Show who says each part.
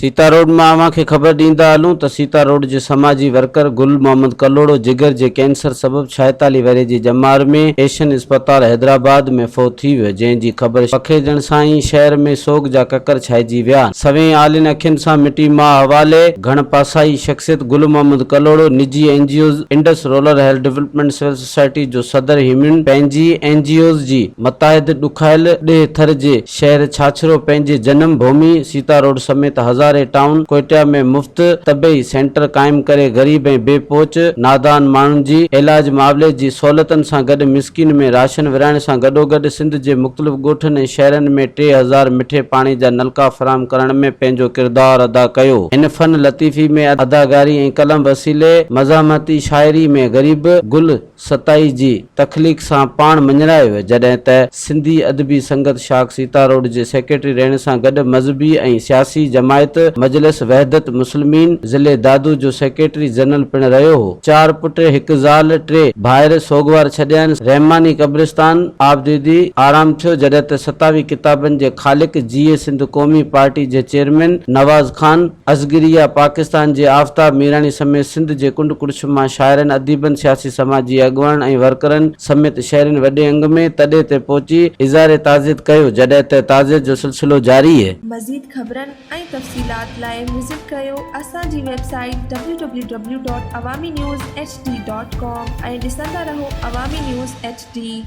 Speaker 1: Sita road में अवां खे ख़बर ॾींदा हलूं त सीता रोड जे समाजी वर्कर गुल मोहम्मद कलोड़ो जिगर जे कैंसर सबब 46 वरे जी जमार में एशियन अस्पताल हैदराबाद में फ़ौत थी वियो, जंहिंजी ख़बर पखेजण सां ई शहर में सोग जा ककर छाइजी विया। सवें आलिन अखियुनि सां मिटी मां हवाले घणपासाई शख्सियत गुल मोहम्मद कलोड़ो निजी NGO Indus rural health development civil society जो सदर हिमिन पंहिंजी एनजीओ जी मताहिद ॾुखायल ॾे थर जे शहर छाछरो पंहिंजे जन्म भूमि सीता रोड समेत हज़ारे टाउन कोयटा में मुफ्त तबई सेंटर कायम करे गरीब ऐं बेपोच नादान माण्हुनि जी इलाज मामले जी सहूलियतुनि सां गॾु मिस्किन में राशन विराइण सां गॾोगॾु सिंध जे मुख़्तलिफ़ ॻोठनि ऐं शहरनि में 3000 मिठे पाणी जा नलका फराहम करण में पंहिंजो किरदारु अदा कयो। हिन फन लतीफ़ी में अदाकारी ऐं कलम वसीले मज़ामती शाइरी में गरीब गुल सताई जी तख़लीक़ सां पाण मञरायो वियो, जॾहिं त सिंधी अदबी संगत शाख सीता रोड जे सेक्रेटरी रहण सां गॾु मज़हबी ऐं सियासी जमायत मजलिस वहदत मुस्लिमीन ज़िले दादू जो सेक्रेटरी जनरल पिण रहियो हो। 4 पुट 1 ज़ाल 3 भाइर सोगवार छॾियनि रहमानी कब्रिस्तान आबदीदी आराम थियो, जॾहिं त 27 किताबनि जे ख़ालिक जीए सिंध क़ौमी पार्टी जे चेयरमैन नवाज़ खान असगरिया पाकिस्तान जे आफ्ताब मीरानी समेत सिंध जे कुंड कुड़शमा शाइरनि अदीबनि सियासी समाजी अॻुवान ऐं वर्करनि समेत शहरनि वॾे अंग में तॾे ते पहुची इज़हार ताज़ियत कयो, जॾहिं त ताज़ियत जो सिलसिलो जारी है।
Speaker 2: मज़ीद ख़बरनि ऐं तफ़सीलात लाइ विज़िट कयो असांजी वेबसाइट www.awamiNewsHD.com ऐं ॾिसंदा रहो अवामी न्यूज़ HD।